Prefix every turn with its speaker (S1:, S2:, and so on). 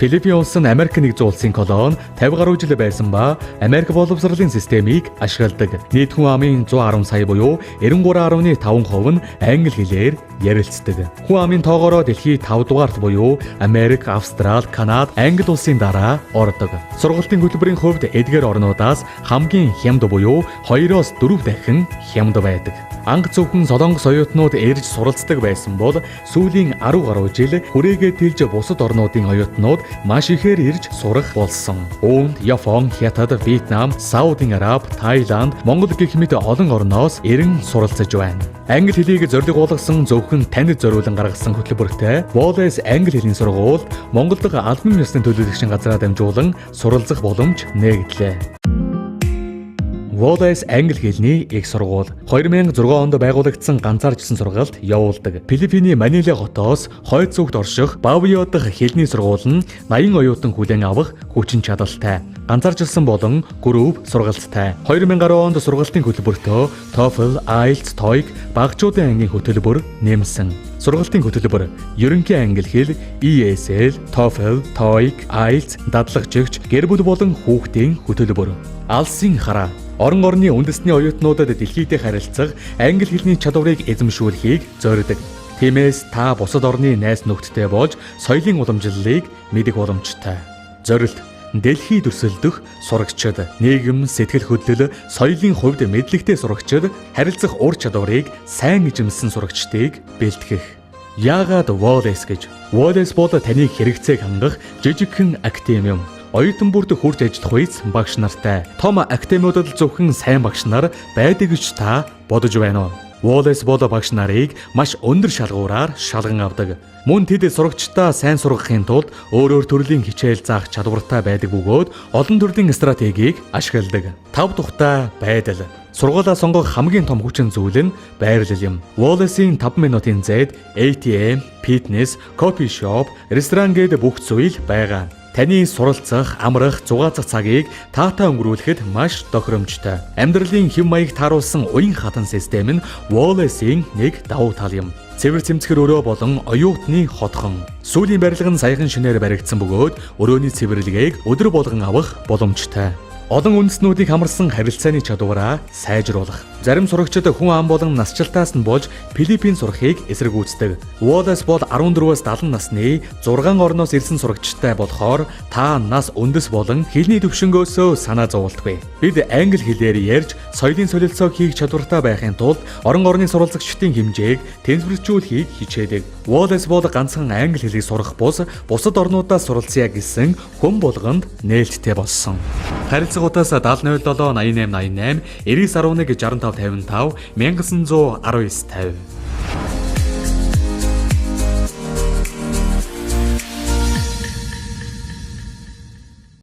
S1: Филиппин улс нь Америк нэгдсэн улсын колони 50 гаруй жил байсан ба Америк боловсролын системийг ашигладаг. Нийт хүн амын 110 сая буюу 93.5% нь англи хэлээр ярилцдаг. Хүн амын тоогоороо дэлхий 5 дугаарт буюу Америк, Австрали, Канада, Англи улсын дараа ордог. Сургалтын хөтөлбөрийн хувьд эдгээр орнуудаас хамгийн хямд буюу 2-4 дахин хямд байдаг. Анх зөвхөн Солонгос оюутнууд ирж суралцдаг байсан бол сүүлийн 10 гаруй жил хүрээгээ тэлж бусад орнуудын оюутнууд маш ихээр ирж сурах болсон. Үүнд Япон, Хятад, Вьетнам, Саудын Араб, Таиланд, Монгол гэх мэт олон орноос ирэн суралцж байна. Англи хэлийг зорилго болгосон зөвхөн танид зориулан гаргасан хөтөлбөртэй Wallace англи хэлний сургууль Монгол дахь албан ёсны төлөөлөгчийн газраа дамжуулан суралцах боломж нээглээ. Wallace англи хэлний их сургууль 2006 онд байгуулагдсан ганцаарчилсан сургалт явуулдаг. Филиппиний Манила хотоос хойд зүгт орших Бавио дахь хэлний сургууль нь 80 оюутан хүлээн авах хүчин чадалтай. Ганцаарчилсан болон групп сургалттай. 2010 онд сургалтын хөтөлбөртөө TOEFL, IELTS, TOEIC багажуудын ангийн хөтөлбөр нэмсэн. Сургалтын хөтөлбөр ерөнхий англи хэл, ESL, TOEFL, TOEIC, IELTS, дадлагжигч, гэр бүл болон хүүхдийн хөтөлбөр. Алсын хараа орон орны үндэсний оюутнуудад дэлхийдээ харилцах англи хэлний чадварыг эзэмшүүлэхийг зориудаг. Тиймээс та бусад орны найз нөхдөдтэй болж соёлын уламжлалыг мэдэх боломжтой. Зорилт: дэлхий дүрсэлдэх сурагчид, нийгэм, сэтгэл хөдлөл, соёлын хувьд мэдлэгтэй сурагчид, харилцах ур чадварыг сайн эзэмсэн сурагчдыг бэлтгэх. Яагаад Wallace гэж? Wallace бол таныг хэрэгцээг хангах жижигхэн академи юм. Оюутан бүрд хурж ажиллах үйс багш нартай. Том академиудад зөвхөн сайн багш нар байдаг гэж та бодож байна уу? Wallace бол багш нарыг маш өндөр шалгуураар шалган авдаг. Мөн тэд сурагчдаа сайн сургахын тулд өөр төрлийн хичээл заах чадвартай байдаг бөгөөд олон төрлийн стратегийг ашигладаг. 5 тухтай байдал. Сургуулаа сонгох хамгийн том хүчин зүйл нь байрлал юм. Wallace-ийн 5 минутын зайд ATM, фитнес, кофе шоп, ресторан гээд бүх зүйл байгаа. Таны суралцах, амрах, зугаацах цагийг таатай өнгөрүүлэхэд маш тохиромжтой. Амьдралын хэв маяг тааруулсан уян хатан систем нь Wallace-ийн нэг давуу тал юм. Цэвэр цэмцгэр өрөө болон оюутны хотхон. Сүүлийн барилга нь саяхан шинээр баригдсан бөгөөд өрөөний цэвэрлэгийг өдөр болгон авах боломжтой. Олон үндэснүүдийг хамарсан харилцааны чадвараа сайжруулах. Зарим сурагчид хүн ам болон насжилтаас нь болж Филиппин сурахыг эсэргүүцдэг. Wallace бол 14-өөс 70 насны 6 орноос ирсэн сурагчтай болохоор та нас үндэс болон хэлний төвшнгөөсөө санаа зовуултгүй. Бид англи хэлээр ярьж соёлын солилцоог хийх чадвартай байхын тулд орон орны суралцагчдын хэмжээг тэнцвэржүүлэхийг хичээдэг. Wallace бол ганцхан англи хэлийг сурах бус бусад орнуудаас суралцъя гэсэн хүн болгонд нээлттэй болсон. Харилцагуудаас 7007 8888 9911 65 55 1919 50